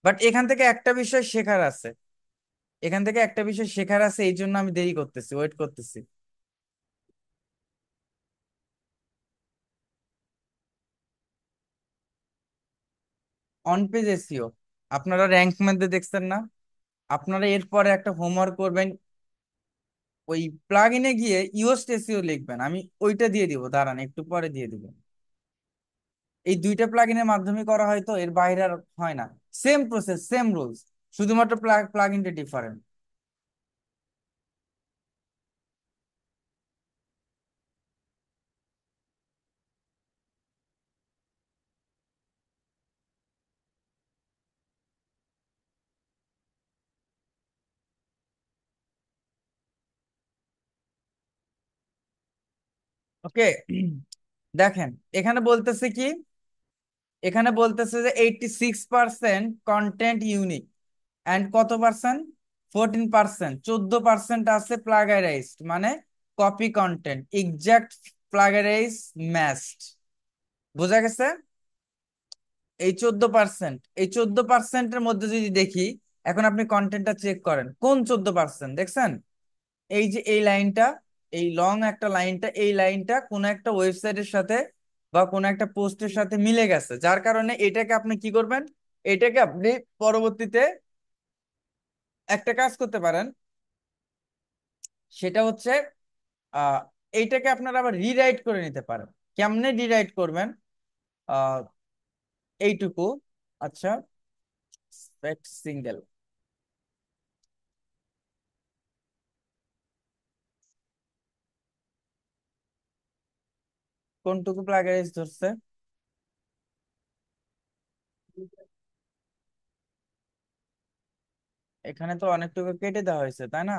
Speaker 1: বাট এখান থেকে একটা বিষয় শেখার আছে, এখান থেকে একটা বিষয় শেখার আছে, এই জন্য আমি দেরি করতেছি, ওয়েট করতেছি। অন পেজ এসইও, আপনারা র্যাঙ্ক মধ্যে দেখছেন না? আপনারা এরপরে একটা হোমওয়ার্ক করবেন, ওই প্লাগ ইনে গিয়ে ইউএসটি এসইও লিখবেন, আমি ওইটা দিয়ে দিব, দাঁড়ান একটু পরে দিয়ে দিব। এই দুইটা প্লাগ ইনের মাধ্যমে করা হয়, তো এর বাইরে আর হয় না। সেম প্রসেস, সেম রুলস, শুধুমাত্র প্লাগ ইনটা ডিফারেন্ট। ওকে, দেখেন এখানে বলতেছে কি, এখানে বলতেছে যে 86% কন্টেন্ট ইউনিক, অ্যান্ড কত পার্সেন্ট? 14%, 14% আছে প্লাগারাইজড, মানে কপি কন্টেন্ট, এক্সাক্ট প্লাগারাইজ ম্যাচড। বোঝা গেছে? এই 14%-এর মধ্যে যদি দেখি, এখন আপনি কন্টেন্টটা চেক করেন, কোন 14% দেখছেন? এই যে এই লাইনটা, এই লং একটা লাইনটা, এই লাইনটা কোন একটা ওয়েবসাইটের সাথে বা কোন একটা পোস্টের সাথে মিলে গেছে, যার কারণে এটাকে আপনি কি করবেন, এটাকে আপনি পরবর্তীতে একটা কাজ করতে পারেন, সেটা হচ্ছে আহ এইটাকে আপনারা আবার রিরাইট করে নিতে পারেন। কেমনে রিরাইট করবেন? আহ এইটুকু, আচ্ছা, সিঙ্গেল, কোনটুকু প্লাগারিজ ধরছে? এখানে তো অনেকটুকু কেটে দেওয়া হয়েছে, তাই না?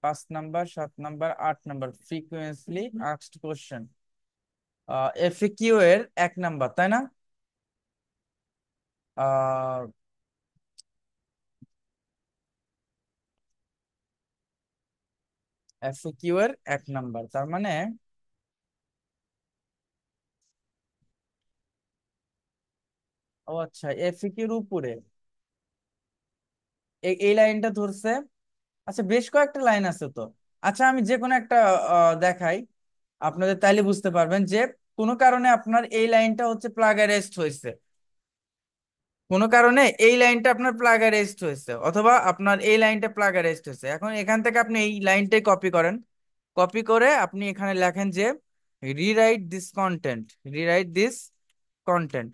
Speaker 1: 5 number, 7 number, 8 number, frequently asked question, FAQ এর 1 নাম্বার, তাই না? আহ এফএকিউ এর 1 নাম্বার, তার মানে ও আচ্ছা, এফএকিউর উপরে এই লাইনটা ধরছে। আচ্ছা, বেশ কয়েকটা লাইন আছে তো। আচ্ছা, আমি যে কোনো একটা দেখাই, আপনাদের তাইলে বুঝতে পারবেন যে কোনো কারণে আপনার এই লাইনটা হচ্ছে প্লাগারাইজড হয়েছে, কোনো কারণে এই লাইনটা আপনার প্লাগারাইজড হয়েছে, অথবা আপনার এই লাইনটা প্লাগারাইজড হয়েছে। এখন এখান থেকে আপনি এই লাইনটাই কপি করেন, কপি করে আপনি এখানে লেখেন যে rewrite this content, rewrite this content,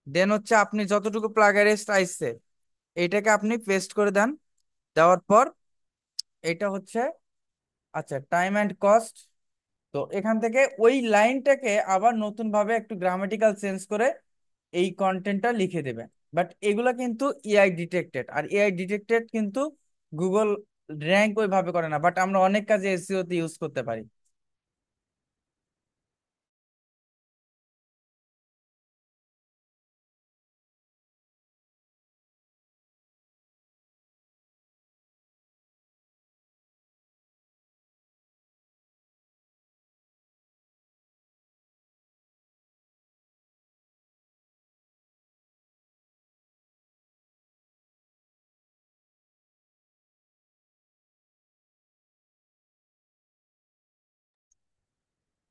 Speaker 1: then হচ্ছে আপনি যতটুকু প্লাগারাইজড আইছে এইটাকে আপনি পেস্ট করে দেন। দেওয়ার পর এটা হচ্ছে, আচ্ছা, টাইম অ্যান্ড কস্ট, তো এখান থেকে ওই লাইনটাকে আবার নতুন ভাবে একটু গ্রামাটিক্যাল চেঞ্জ করে এই কন্টেন্টটা লিখে দেবেন। বাট এগুলা কিন্তু এআই ডিটেক্টেড, আর এআই ডিটেক্টেড কিন্তু গুগল র্যাঙ্ক ওইভাবে করে না, বাট আমরা অনেক কাজে এসইও তে ইউজ করতে পারি।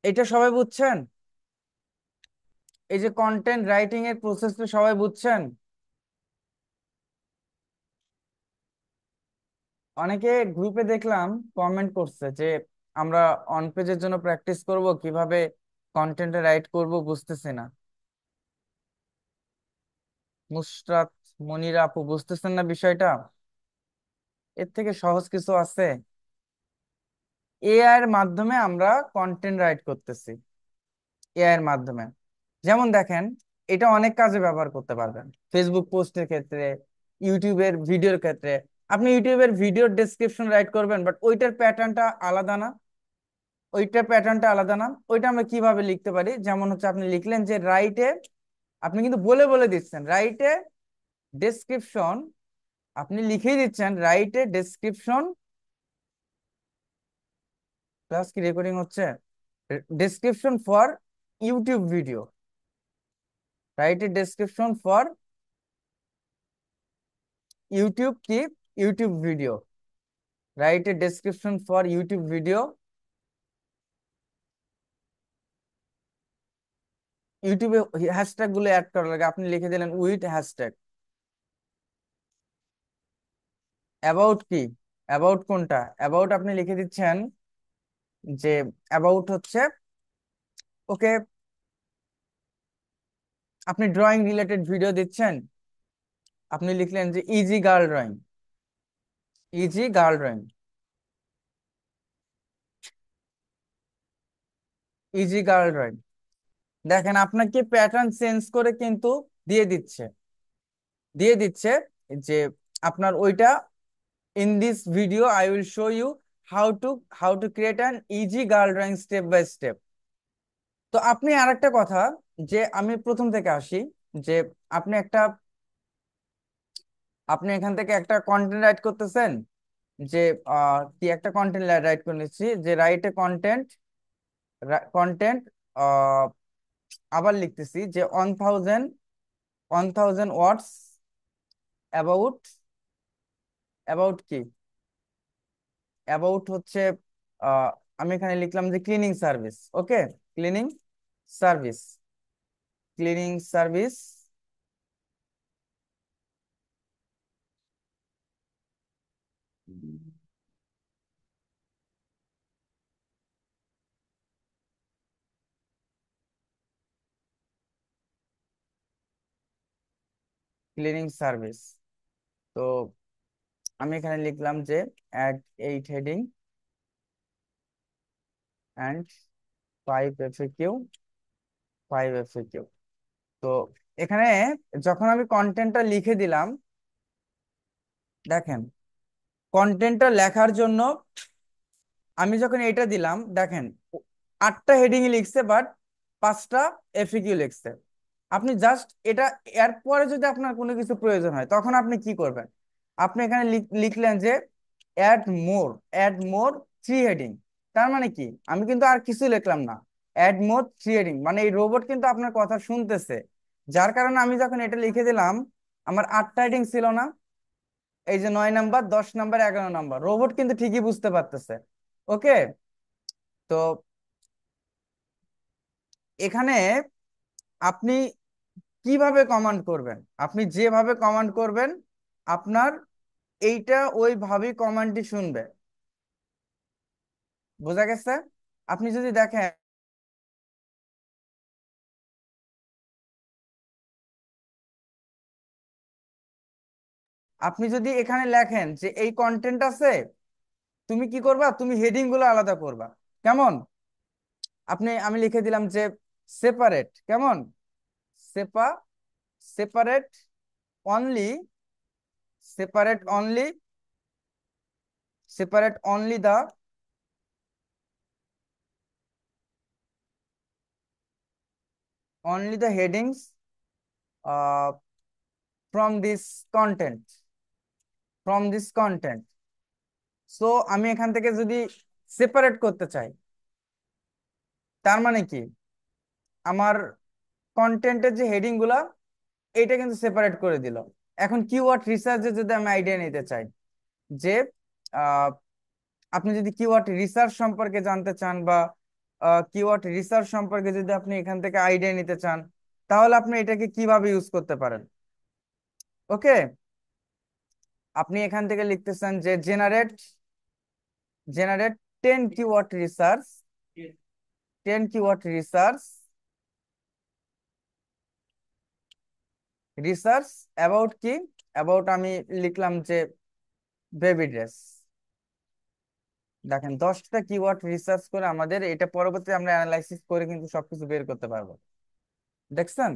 Speaker 1: এটা সবাই বুঝছেন? এই যে কন্টেন্ট রাইটিং এর প্রসেসটা সবাই বুঝছেন? অনেকে গ্রুপে দেখলাম কমেন্ট করছে যে আমরা অন পেজের জন্য প্র্যাকটিস করব, কিভাবে কন্টেন্টে রাইট করব বুঝতেছি না। নুসরাত মনিরা আপু, বুঝতেছেন না বিষয়টা? এর থেকে সহজ কিছু আছে? এআই এর মাধ্যমে আমরা কন্টেন্ট রাইট করতেছি, এআই এর মাধ্যমে। যেমন দেখেন, এটা অনেক কাজে ব্যবহার করতে পারবেন, ফেসবুক পোস্টের ক্ষেত্রে, ইউটিউবের ভিডিওর ক্ষেত্রে। আপনি ইউটিউবের ভিডিওর ডেসক্রিপশন রাইট করবেন, বাট ওইটার প্যাটার্নটা আলাদা না, ওইটার প্যাটার্নটা আলাদা না। ওইটা আমরা কিভাবে লিখতে পারি, যেমন হচ্ছে আপনি লিখলেন যে রাইটে, আপনি কিন্তু বলে বলে দিচ্ছেন রাইটে ডেসক্রিপশন, আপনি লিখেই দিচ্ছেন রাইট এ ডেসক্রিপশন। ক্লাস কি রেকর্ডিং হচ্ছে? Description for YouTube video, write a description for YouTube কি, YouTube video, write a description for YouTube video. ইউটিউবে হ্যাশট্যাগ গুলো অ্যাড করা লাগে, আপনি লিখে দিলেন উইথ হ্যাশট্যাগ। অ্যাবাউট কি, অ্যাবাউট কোনটা, অ্যাবাউট আপনি লিখে দিচ্ছেন যে অ্যাবাউট হচ্ছে, ওকে, আপনি ড্রয়িং রিলেটেড ভিডিও দিচ্ছেন, আপনি লিখলেন যে easy girl drawing, easy girl drawing, easy girl drawing. দেখেন আপনাকে প্যাটার্ন চেঞ্জ করে কিন্তু দিয়ে দিচ্ছে, দিয়ে দিচ্ছে যে আপনার ওইটা, in this video I will show you how to, how to create an easy girl drawing step by step. তো আপনি আরেকটা কথা, যে আমি প্রথম থেকে আসি, যে আপনি একটা, আপনি এখান থেকে একটা কন্টেন্ট রাইট করতেছেন, যে কি একটা কন্টেন্ট রাইট করে নিচ্ছি, যে রাইট এ কন্টেন্ট, কন্টেন্ট আবার লিখতেছি যে 1000 ওয়ার্ডস অ্যাবাউট, অ্যাবাউট কি, অ্যাবাউট হচ্ছে আহ, আমি এখানে লিখলাম যে cleaning service, okay, cleaning service, cleaning service, cleaning service. তো আমি এখানে লিখলাম যে add 8 heading and 5 FAQ, 5 FAQ. তো এখানে যখন আমি কন্টেন্টটা লিখে দিলাম, দেখেন কন্টেন্টটা লেখার জন্য আমি যখন এটা দিলাম, দেখেন 8টা হেডিং লিখছে, বাট 5টা এফএকিউ লিখছে। আপনি জাস্ট এটা, এরপরে যদি আপনার কোনো কিছু প্রয়োজন হয় তখন আপনি কি করবেন, আপনি এখানে লিখলেন যে add more, add more 3 heading. তার মানে কি, আমি কিন্তু আর কিছু লিখলাম না, অ্যাড মোর 3 হেডিং, মানে এই রোবট কিন্তু আপনার কথা শুনতেছে। যার কারণে আমি যখন এটা লিখে দিলাম, আমার 8টা হেডিং ছিল না, এই যে 9 নাম্বার, 10 নাম্বার, 11 নাম্বার, রোবট কিন্তু ঠিকই বুঝতে পারতেছে। ওকে। তো এখানে আপনি কিভাবে কমান্ড করবেন, আপনি যেভাবে কমান্ড করবেন আপনার এইটা ওইভাবেই কমান্ডটি শুনবে। বোঝা গেছে? আপনি যদি দেখেন, আপনি যদি এখানে লেখেন যে এই কন্টেন্ট আছে, তুমি কি করবা, তুমি হেডিং গুলো আলাদা করবা। কেমন? আপনি, আমি লিখে দিলাম যে সেপারেট, কেমন, সেপা, separate only, separate only, separate only the, only the headings from this content, from this content. So আমি এখান থেকে যদি সেপারেট করতে চাই, তার মানে কি, আমার কন্টেন্টের যে হেডিং গুলা, এটা কিন্তু সেপারেট করে দিল। এখন কিওয়ার্ড রিসার্চে যদি আমি আইডিয়া নিতে চাই, যে আহ, আপনি যদি কিওয়ার্ড রিসার্চ সম্পর্কে জানতে চান, বা কিওয়ার্ড রিসার্চ সম্পর্কে যদি আপনি এখান থেকে আইডিয়া নিতে চান, তাহলে আপনি এটাকে কিভাবে ইউজ করতে পারেন। ওকে, আপনি এখান থেকে লিখতেছেন যে generate, generate 10 keyword research, 10 keyword research, research about কি, অ্যাবাউট আমি লিখলাম যে বেবি ড্রেস। দেখেন 10টা কিওয়ার্ড রিসার্চ করে আমাদের এটা পরবর্তী আমরা অ্যানালাইসিস করে কিন্তু সবকিছু বের করতে পারবো। দেখছেন?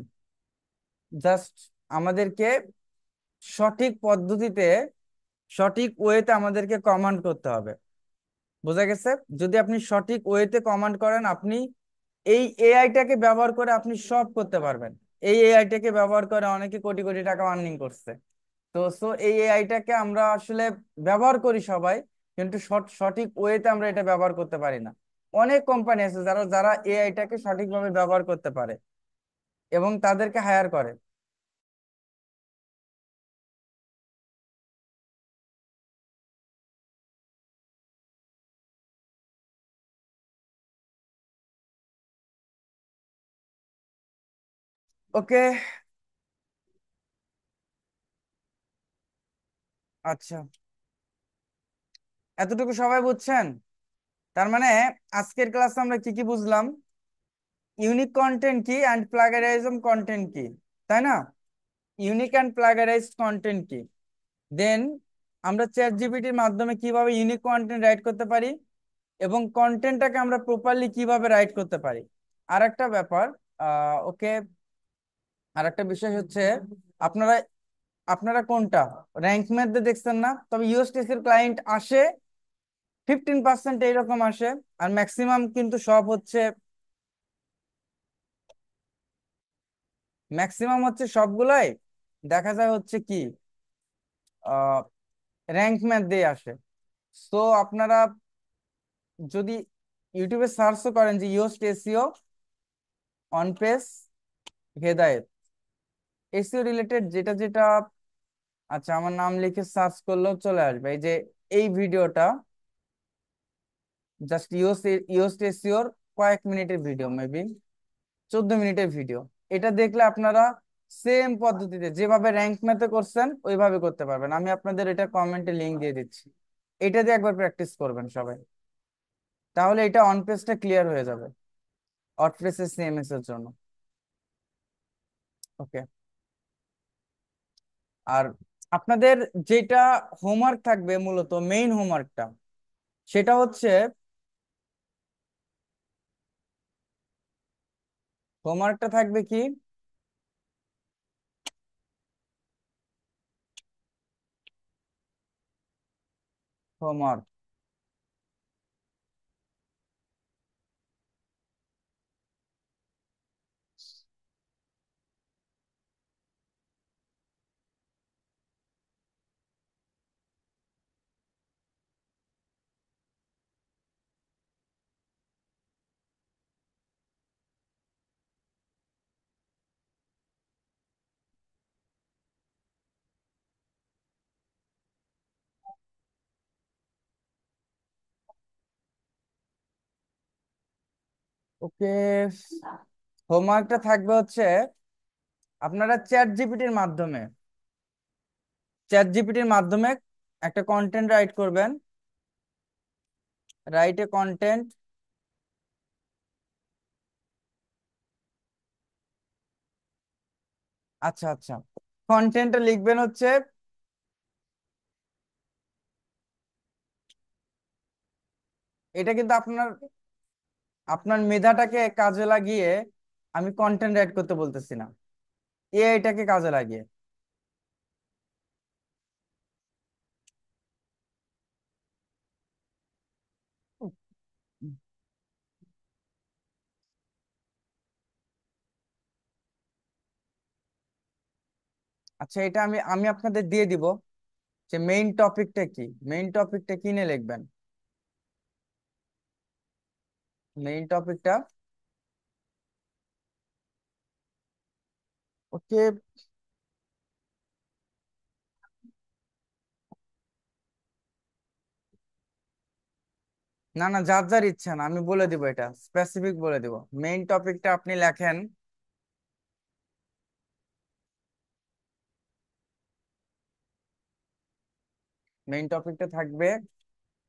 Speaker 1: জাস্ট আমাদেরকে সঠিক পদ্ধতিতে, সঠিক ওয়েতে আমাদেরকে কমান্ড করতে হবে। বোঝা গেছে? যদি আপনি সঠিক ওয়েতে কমান্ড করেন, আপনি এই এআইটাকে ব্যবহার করে আপনি সব করতে পারবেন। এই এআইটাকে ব্যবহার করে অনেকে কোটি কোটি টাকা আর্নিং করছে। তো এই এআইটাকে আমরা আসলে ব্যবহার করি সবাই, কিন্তু সঠিক ওয়েতে আমরা এটা ব্যবহার করতে পারি না। অনেক কোম্পানি আছে যারা যারা এআইটাকে সঠিকভাবে ব্যবহার করতে পারে এবং তাদেরকে হায়ার করে। ওকে। আচ্ছা, এতটুকু সবাই বুঝছেন? তার মানে আজকের ক্লাসে আমরা কি কি বুঝলাম? ইউনিক কন্টেন্ট কি অ্যান্ড প্লাগারিজম কন্টেন্ট কি, তাই না? ইউনিক অ্যান্ড প্লাগারাইজড কন্টেন্ট কি, দেন আমরা চ্যাট জিপিটির মাধ্যমে কিভাবে ইউনিক কন্টেন্ট রাইট করতে পারি, এবং কন্টেন্টটাকে আমরা প্রপারলি কিভাবে রাইট করতে পারি। আর একটা ব্যাপার, ওকে, আর একটা বিষয় হচ্ছে, আপনারা আপনারা কোনটা র্যাঙ্ক ম্যাথ দেখছেন না? তবে ইউএসটিসি এর ক্লায়েন্ট আসে 15% এইরকম আসে, আর ম্যাক্সিমাম কিন্তু সব হচ্ছে, ম্যাক্সিমাম হচ্ছে সবগুলাই দেখা যায় হচ্ছে কি র্যাঙ্ক ম্যাথ দিয়ে আসে। তো আপনারা যদি ইউটিউবে সার্চও করেন যে Yoast SEO on page Hedayet, SEO related যেটা যেটা, আচ্ছা আমার নাম লিখে সার্চ করলেও চলে আসবে। এই যে এই ভিডিওটা জাস্ট ইয়োস্ট এসিওর কয়েক মিনিটের ভিডিও, মেবি 14 মিনিটের ভিডিও। এটা দেখলে আপনারা সেম পদ্ধতিতে যেভাবে র্যাঙ্ক ম্যাথে করছেন ওইভাবে করতে পারবেন। আমি আপনাদের এটা কমেন্টে লিংক দিয়ে দিচ্ছি, এটা দিয়ে একবার প্র্যাকটিস করবেন সবাই, তাহলে এটা অন পেজটা ক্লিয়ার হয়ে যাবে ওয়ার্ডপ্রেস এর সিএমএস এর জন্য। ওকে। আর আপনাদের যেটা হোমওয়ার্ক থাকবে, মূলত মেইন হোমওয়ার্কটা, সেটা হচ্ছে, হোমওয়ার্কটা থাকবে কি, হোমওয়ার্ক, ওকে, হোমওয়ার্কটা থাকবে হচ্ছে, আপনারা চ্যাট জিপিটির মাধ্যমে একটা কন্টেন্ট রাইট করবেন, রাইট এ কন্টেন্ট। আচ্ছা আচ্ছা, কন্টেন্টটা লিখবেন হচ্ছে, এটা কিন্তু আপনার আপনার মেধাটাকে কাজে লাগিয়ে, আমি কন্টেন্ট রাইট করতে বলতেছি না, এআইটাকে কাজে লাগিয়ে। আচ্ছা, এটা আমি আমি আপনাদের দিয়ে দিব যে মেইন টপিকটা কি, মেইন টপিকটা কি নিয়ে লিখবেন, মেইন টপিকটা। ওকে। না না, যার যার ইচ্ছা না, আমি বলে দিব, এটা স্পেসিফিক বলে দিব। মেইন টপিকটা আপনি লেখেন, মেইন টপিকটা থাকবে,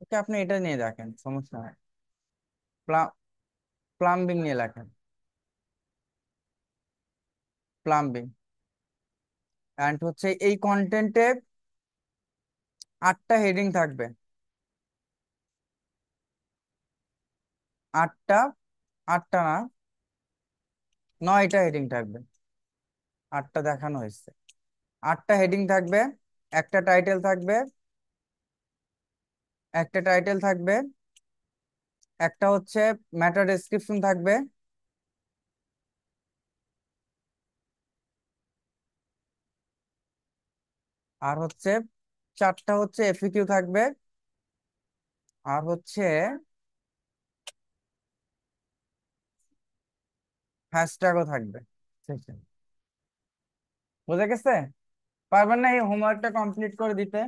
Speaker 1: ওকে, আপনি এটা নিয়ে দেখেন, সমস্যা নাই। প্লাম্বিং নিয়ে লেখেন, প্লাম্বিং। অ্যান্ড হচ্ছে এই কন্টেন্টে 8টা হেডিং থাকবে, 8টা, 8টা না, 9টা হেডিং থাকবে, 8টা দেখানো হয়েছে। 8টা হেডিং থাকবে, একটা টাইটেল থাকবে, একটা টাইটেল থাকবে, একটা হচ্ছে ম্যাটার ডেসক্রিপশন থাকবে, আর হচ্ছে চারটা হচ্ছে এফিকিউ থাকবে, আর হচ্ছে হ্যাশট্যাগও থাকবে। ঠিক আছে। বোঝা গেছে? পারবেন না এই হোমওয়ার্কটা কমপ্লিট করে দিতে?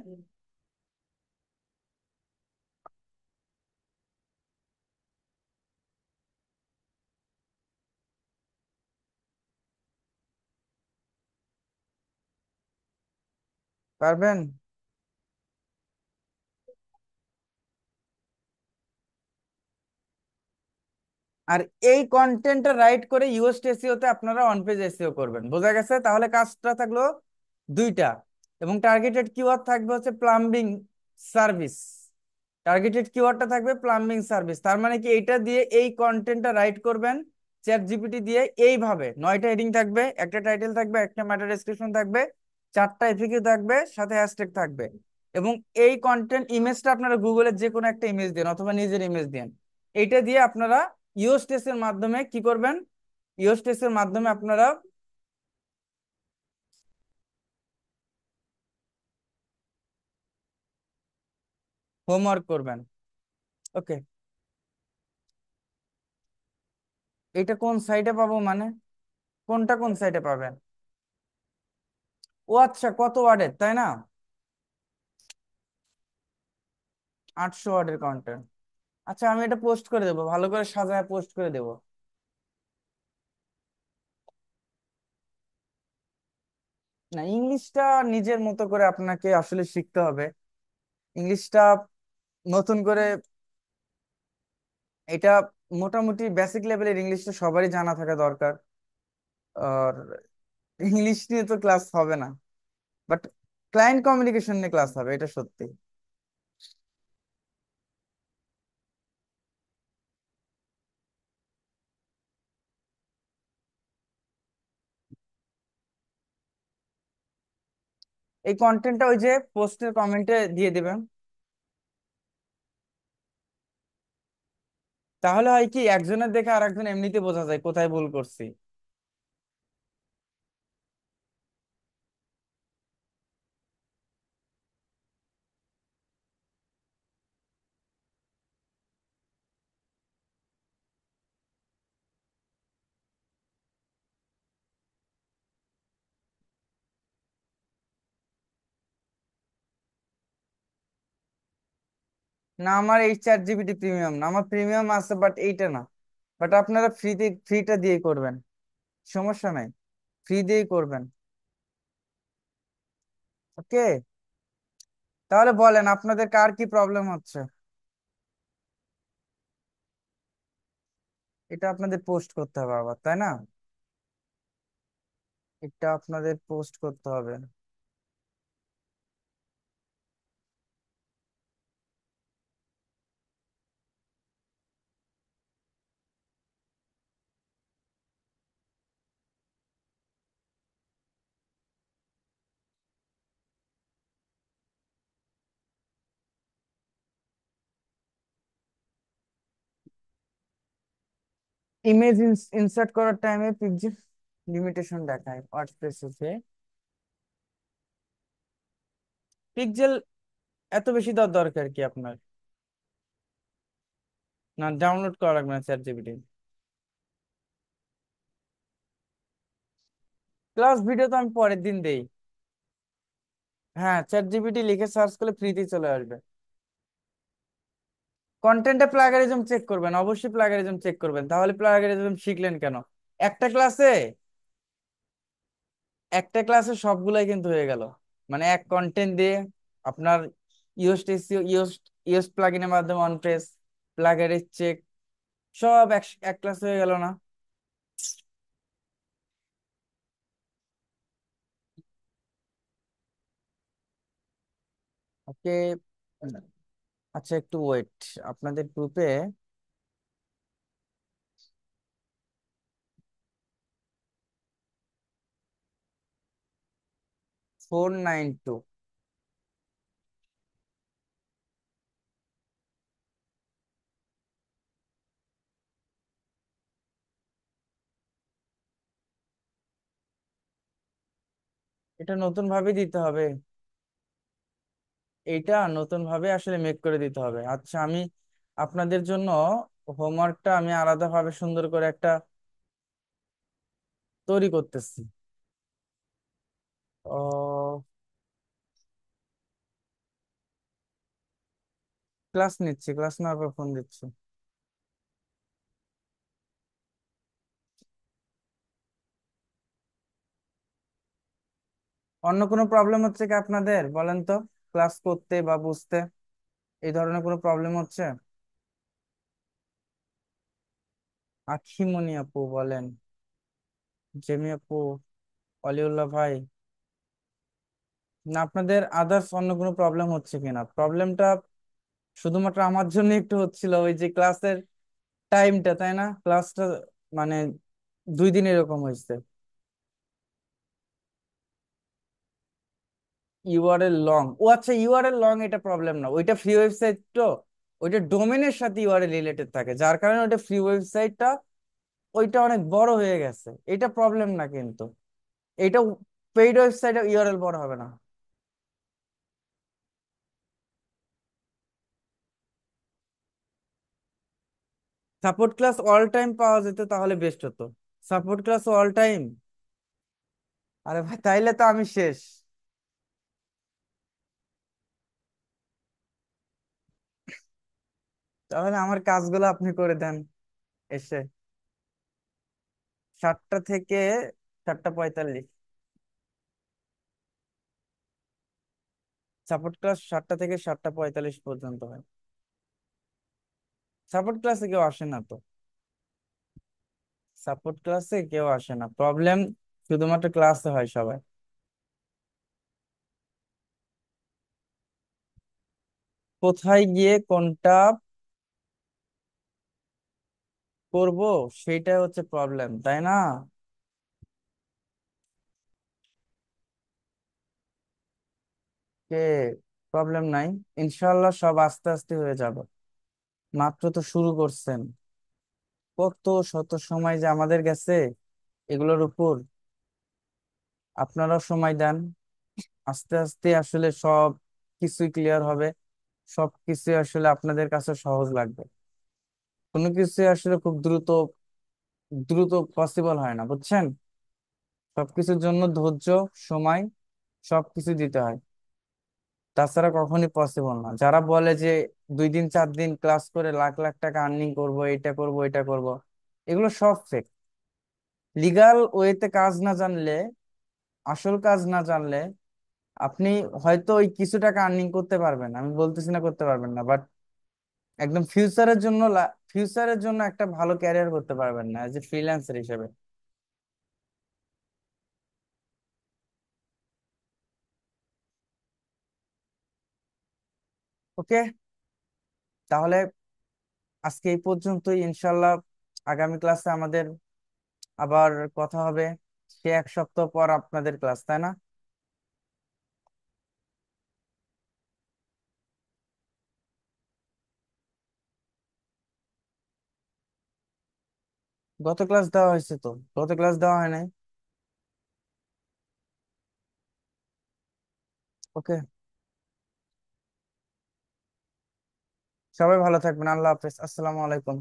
Speaker 1: পারবেন? আর এই কন্টেন্টটা রাইট করে ইউএসটি এসইও তে আপনারা অন পেজ এসইও করবেন। বোঝা গেছে? তাহলে কাজটা থাকলো দুইটা। এবং টার্গেটেড কিওয়ার্ড থাকবে হচ্ছে প্লাম্বিং সার্ভিস। টার্গেটেড কিওয়ার্ডটা থাকবে প্লাম্বিং সার্ভিস, তার মানে কি এইটা দিয়ে এই কন্টেন্টটা রাইট করবেন চ্যাট জিপিটি দিয়ে এইভাবে। 9টা হেডিং থাকবে, একটা টাইটেল থাকবে, একটা ম্যাটার ডেসক্রিপশন থাকবে, চারটা এফিকিউ থাকবে, সাথে হ্যাশট্যাগ থাকবে। এবং এই কন্টেন্ট ইমেজটা আপনারা গুগলের যে কোনো একটা ইমেজ দেন অথবা নিজের ইমেজ দেন। এইটা দিয়ে আপনারা ইওস্টেস এর মাধ্যমে কি করবেন? ইওস্টেস এর মাধ্যমে আপনারা হোমওয়ার্ক করবেন। ওকে। এটা কোন সাইটে পাবো মানে? কোনটা কোন সাইটে পাবেন? ও আচ্ছা, কত ওয়ার্ডের, তাই না? 800 ওয়ার্ডের কন্টেন্ট। আচ্ছা, আমি এটা পোস্ট করে দেবো, ভালো করে সাজায় পোস্ট করে দেবো। না, ইংলিশটা নিজের মতো করে আপনাকে আসলে শিখতে হবে। ইংলিশটা নতুন করে এটা মোটামুটি বেসিক লেভেলের ইংলিশটা সবারই জানা থাকা দরকার। আর ইংলিশ নিয়ে তো ক্লাস হবে না, বাট ক্লায়েন্ট কমিউনিকেশন নিয়ে ক্লাস হবে, এটা সত্যি। এই কন্টেন্টটা ওই যে পোস্টের কমেন্টে দিয়ে দিবেন। তাহলে হয় কি, একজনের দেখে আর একজন এমনিতে বোঝা যায় কোথায় ভুল করছি। না, আমার এই চ্যাট জিপিটি প্রিমিয়াম না, আমার প্রিমিয়াম আছে বাট এইটা না। বাট আপনারা ফ্রিটা দিয়ে করবেন, সমস্যা নাই, ফ্রি দিয়েই করবেন। ওকে। তাহলে বলেন আপনাদের কার কি প্রবলেম হচ্ছে? এটা আপনাদের পোস্ট করতে হবে আবার, তাই না? এটা আপনাদের পোস্ট করতে হবে। ইমেজ ইনসার্ট করার টাইমে পিকজেল লিমিটেশন দেখায় ওয়ার্ডপ্রেসে। পিকজেল এত বেশি দেওয়ার দরকার কি আপনার? না, ডাউনলোড করা লাগবে না চ্যাট জিপিটি। ক্লাস ভিডিও তো আমি পরের দিন দেই। হ্যাঁ, চ্যাট জিপিটি লিখে সার্চ করলে ফ্রিতেই চলে আসবে। কন্টেন্টে প্লাগারিজম চেক করবেন, অবশ্যই প্লাগারিজম চেক করবেন, তাহলে প্লাগারিজম শিখলেন কেন? একটা ক্লাসে একটা ক্লাসে সবগুলাই কিন্তু হয়ে গেল। মানে এক কন্টেন্ট দিয়ে আপনার ইউএসট ইউএস ইউএস প্লাগইনের মাধ্যমে অন পেজ প্লাগারিজ চেক সব এক ক্লাস হয়ে গেল না? ওকে। আচ্ছা, একটু ওয়েট। আপনাদের গ্রুপে 492। এটা নতুন ভাবে দিতে হবে। এইটা নতুন ভাবে আসলে মেক করে দিতে হবে। আচ্ছা, আমি আপনাদের জন্য হোমওয়ার্কটা আমি আলাদাভাবে সুন্দর করে একটা তৈরি করতেছি। ও, ক্লাস নিচ্ছি, ক্লাস নেওয়ার পর ফোন দিচ্ছি। অন্য কোনো প্রবলেম হচ্ছে কি আপনাদের বলেন তো, ক্লাস করতে বা বুঝতে এই ধরনের কোনো প্রবলেম হচ্ছে? আখিমনি আপু বলেন, জেমি আপু, অলিউল্লাহ ভাই, না আপনাদের আদার্স অন্য কোনো প্রবলেম হচ্ছে কিনা? প্রবলেমটা শুধুমাত্র আমার জন্য একটু হচ্ছিল ওই যে ক্লাসের টাইমটা, তাই না? ক্লাসটা মানে 2 দিন এরকম হয়েছে। ইউআরএল লং, ও আচ্ছা, ইউআরএল লং এটা প্রবলেম না, ওইটা ফ্রি ওয়েবসাইট তো। ওইটা ডোমেনের সাথে ইউআরএল রিলেটেড থাকে, যার কারণে ওইটা ফ্রি ওয়েবসাইটটা ওইটা অনেক বড় হয়ে গেছে। এটা প্রবলেম না কিন্তু, এটা পেইড ওয়েবসাইটে ইউআরএল বড় হবে না। সাপোর্ট ক্লাস অল টাইম পাওয়া যেত তাহলে বেস্ট হতো। সাপোর্ট ক্লাস অল টাইম, আরে ভাই তাইলে তো আমি শেষ। তাহলে আমার কাজগুলো আপনি করে দেন এসে। 7টা থেকে 7টা 45। সাপোর্ট ক্লাস 7টা থেকে 7টা 45 পর্যন্ত হয়। সাপোর্ট ক্লাসে কেউ আসে না তো, সাপোর্ট ক্লাসে কেউ আসে না, প্রবলেম শুধুমাত্র ক্লাসে হয় সবাই। কোথায় গিয়ে কোনটা করব সেইটা হচ্ছে প্রবলেম, তাই না? কে, প্রবলেম নাই, ইনশাল্লাহ সব আস্তে আস্তে হয়ে যাবে। মাত্র তো শুরু করছেন, কত শত সময় যে আমাদের গেছে এগুলোর উপর। আপনারাও সময় দেন, আস্তে আস্তে আসলে সব কিছুই ক্লিয়ার হবে। সব কিছু আসলে আপনাদের কাছে সহজ লাগবে। কোনো কিছু আসলে খুব দ্রুত দ্রুত পসিবল হয় না, বুঝছেন? সবকিছুর জন্য ধৈর্য, সময় সবকিছু দিতে হয়, তাছাড়া কখনই পসিবল না। যারা বলে যে 2 দিন 4 দিন ক্লাস করে লাখ লাখ টাকা আর্নিং করব, এটা করব এটা করব, এগুলো সব ফেক। লিগাল ওয়েতে কাজ না জানলে, আসল কাজ না জানলে আপনি হয়তো ওই কিছু টাকা আর্নিং করতে পারবেন, আমি বলতেছি না করতে পারবেন না, বাট একদম ফিউচারের জন্য একটা ভালো ক্যারিয়ার করতে পারবেন না এজ এ ফ্রিল্যান্সার হিসেবে। ওকে, তাহলে আজকে এই পর্যন্তই, ইনশাল্লাহ আগামী ক্লাসে আমাদের আবার কথা হবে। সে 1 সপ্তাহ পর আপনাদের ক্লাস, তাই না? গত ক্লাস দেওয়া হয়েছে তো, গত ক্লাস দেওয়া হয় নাই। ওকে, সবাই ভালো থাকবেন, আল্লাহ হাফেজ, আসসালামু আলাইকুম।